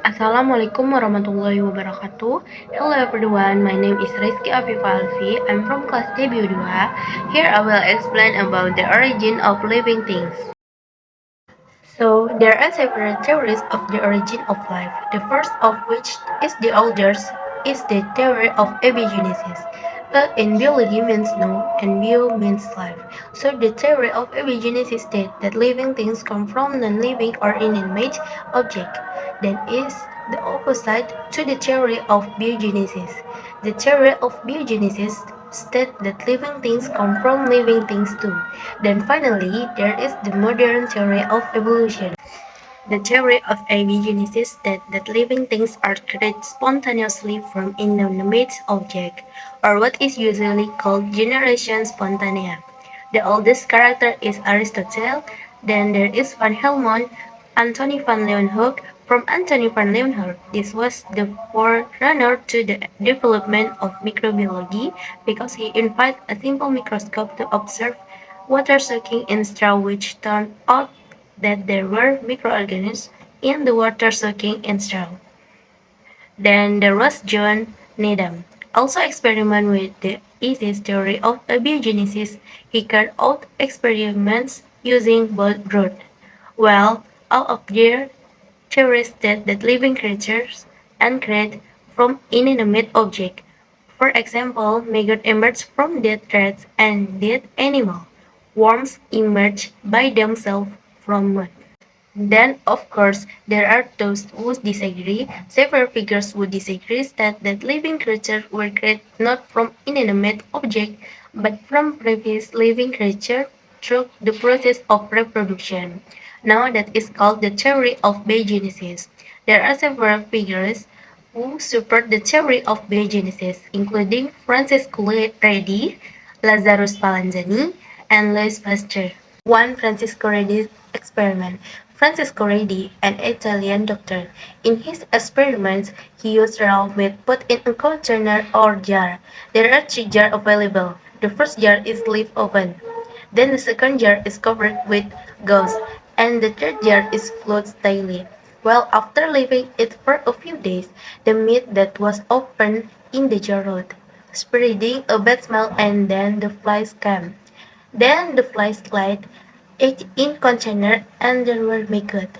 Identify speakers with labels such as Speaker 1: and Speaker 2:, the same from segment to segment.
Speaker 1: Assalamualaikum warahmatullahi wabarakatuh. Hello everyone, my name is Rizky Afifah Alfi. I'm from class T.Bio 2. Here I will explain about the origin of living things. So, there are several theories of the origin of life. The first of which is the oldest is the theory of abiogenesis. In biology means no and bio means life. So the theory of abiogenesis states that living things come from non-living or inanimate object. That is the opposite to the theory of biogenesis. The theory of biogenesis states that living things come from living things too. Then finally, there is the modern theory of evolution. The theory of abiogenesis states that living things are created spontaneously from inanimate objects, or what is usually called generation spontanea. The oldest character is Aristotle, then there is van Helmont, Antony van Leuwenhoek. From Antony van Leuwenhoek, this was the forerunner to the development of microbiology because he invented a simple microscope to observe water soaking in straw, which turned out that there were microorganisms in the water soaking in straw. Then there was John Nedham, also experiment with the easiest theory of abiogenesis. He carried out experiments using both brood. Well, all of their theories state that living creatures and create from inanimate objects. For example, maggots emerge from dead rats and dead animals. Worms emerge by themselves from mud. Then, of course, there are those who disagree. Several figures who disagree state that living creatures were created not from inanimate objects, but from previous living creatures through the process of reproduction. Now that is called the theory of biogenesis. There are several figures who support the theory of biogenesis, including Francesso Redi, Lazzaro Spallanzani, and Louis Pasteur. One Francesso Redi experiment. Francesso Redi, an Italian doctor, in his experiments, he used raw meat put in a container or jar. There are three jars available. The first jar is left open. Then the second jar is covered with gauze, and the third jar is closed tightly. Well, after leaving it for a few days, the meat that was opened in the jar rotted, spreading a bad smell, and then the flies came. Then the flies laid it in container and there were maggots.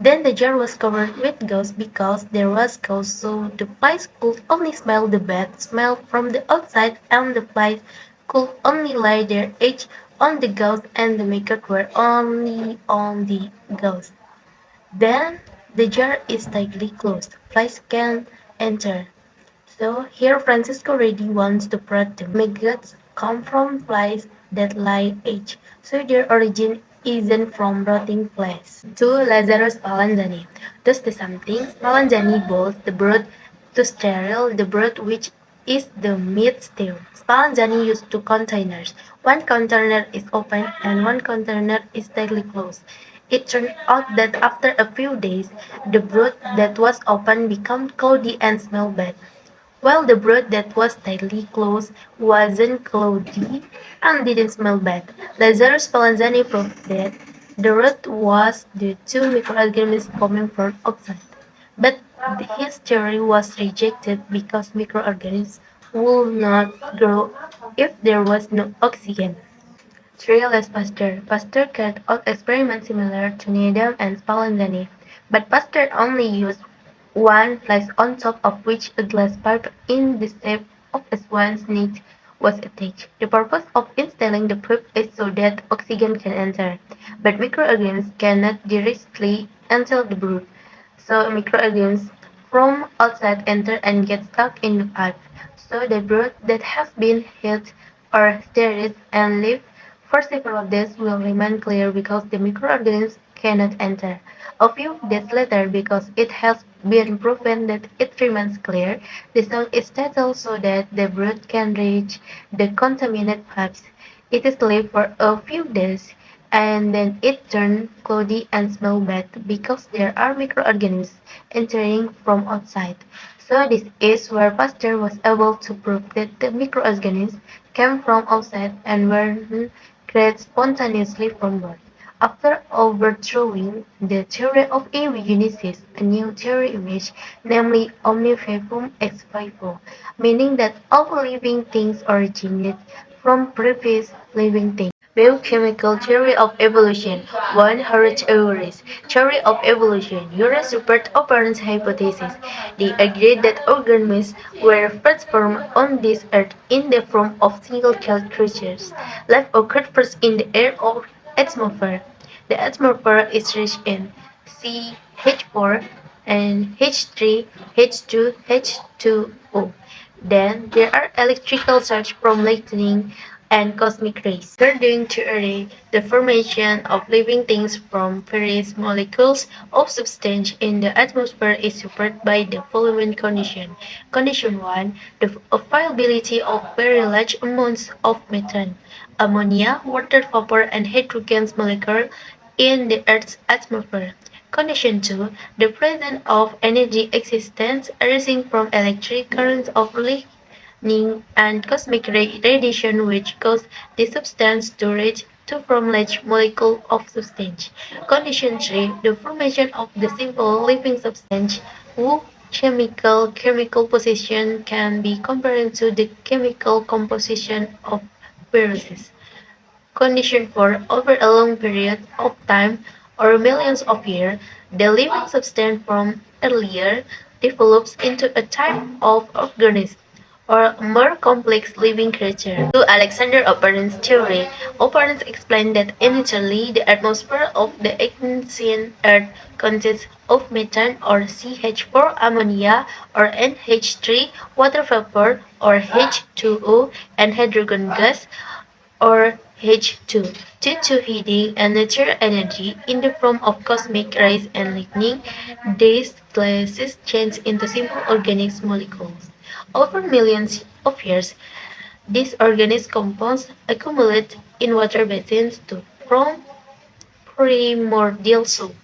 Speaker 1: Then the jar was covered with gauze because there was gauze, so the flies could only smell the bad smell from the outside, and the flies could only lay their eggs on the gauze, and the maggots were only on the gauze. Then the jar is tightly closed. Flies can't enter. So here Francesso Redi wants to prove the maggots come from flies that lay eggs, so their origin isn't from rotting flesh. To Lazzaro Spallanzani. Does the something Spallanzani boils the broth to sterile the broth which is the meat stew. Spallanzani used two containers. One container is open and one container is tightly closed. It turned out that after a few days, the broth that was open became cloudy and smelled bad, while the broth that was tightly closed wasn't cloudy and didn't smell bad. Lazzaro Spallanzani proved that the rot was due to microorganisms coming from outside. But his theory was rejected because microorganisms would not grow if there was no oxygen. Realized Pasteur. Pasteur carried out experiments similar to Nedham and Spallanzani, but Pasteur only used one flask on top of which a glass pipe in the shape of a swan's neck was attached. The purpose of installing the pipe is so that oxygen can enter, but microorganisms cannot directly enter the brood. So microorganisms from outside enter and get stuck in the pipe. So the brood that has been heated or stirred and left for several days will remain clear because the microorganisms cannot enter. A few days later, because it has been proven that it remains clear, the sound is settled so that the brood can reach the contaminated pipes. It is left for a few days and then it turns cloudy and smells bad because there are microorganisms entering from outside. So this is where Pasteur was able to prove that the microorganisms came from outside and were created spontaneously from birth. After overthrowing the theory of abiogenesis, a new theory emerged, namely omnivivum ex vivo, meaning that all living things originate from previous living things. Biochemical theory of evolution. 1. Harold Urey. Theory of evolution. Urey supported Oparin's hypothesis. They agreed that organisms were first formed on this earth in the form of single-celled creatures. Life occurred first in the air or atmosphere. The atmosphere is rich in CH4 and H3, H2, H2O. Then there are electrical charge from lightning and cosmic rays. According to Urey, the formation of living things from various molecules of substance in the atmosphere is supported by the following condition. Condition 1. The availability of very large amounts of methane, ammonia, water vapor, and hydrogen molecules in the Earth's atmosphere. Condition 2. The presence of energy existence arising from electric currents of lightning and cosmic radiation which cause the substance to reach to from large molecule of substance. Condition 3. The formation of the simple living substance whose chemical position can be compared to the chemical composition of viruses. Condition for over a long period of time or millions of years, the living substance from earlier develops into a type of organism or a more complex living creature. To Alexander Oparin's theory, Oparin explained that initially the atmosphere of the ancient Earth consists of methane or CH4, ammonia or NH3, water vapor or H2O, and hydrogen gas or H2 due to heating and natural energy in the form of cosmic rays and lightning. These gases change into simple organic molecules. Over millions of years, these organic compounds accumulate in water basins to form primordial soup.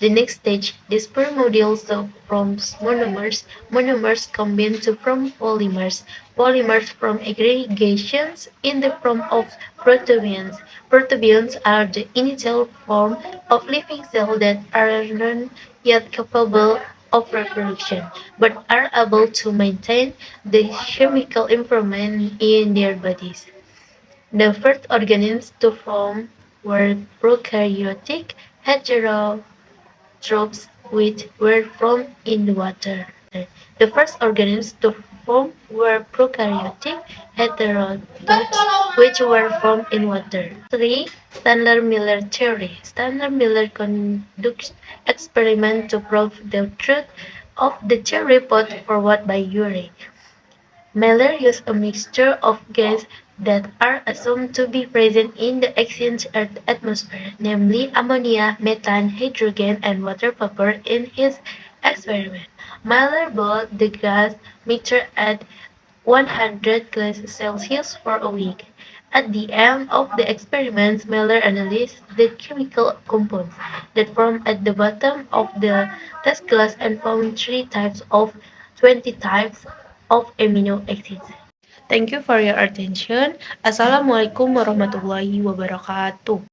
Speaker 1: The next stage, this primordial soup forms monomers. Monomers combine to form polymers. Polymers form aggregations in the form of proteins. Proteins are the initial form of living cells that are not yet capable of reproduction, but are able to maintain the chemical environment in their bodies. The first organisms to form were prokaryotic heterotrophs which were formed in water. The first organisms to form were prokaryotic heterotrophs which were formed in water. 3. Stanley Miller theory. Stanley Miller conducts experiments to prove the truth of the theory put forward by Urey. Miller used a mixture of gases that are assumed to be present in the ancient Earth atmosphere, namely ammonia, methane, hydrogen, and water vapor in his experiment. Miller boiled the gas mixture at 100 degrees Celsius for a week. At the end of the experiments, Miller analyzed the chemical compounds that formed at the bottom of the test glass and found 3 types of 20 types of amino acids. Thank you for your attention. Assalamualaikum warahmatullahi wabarakatuh.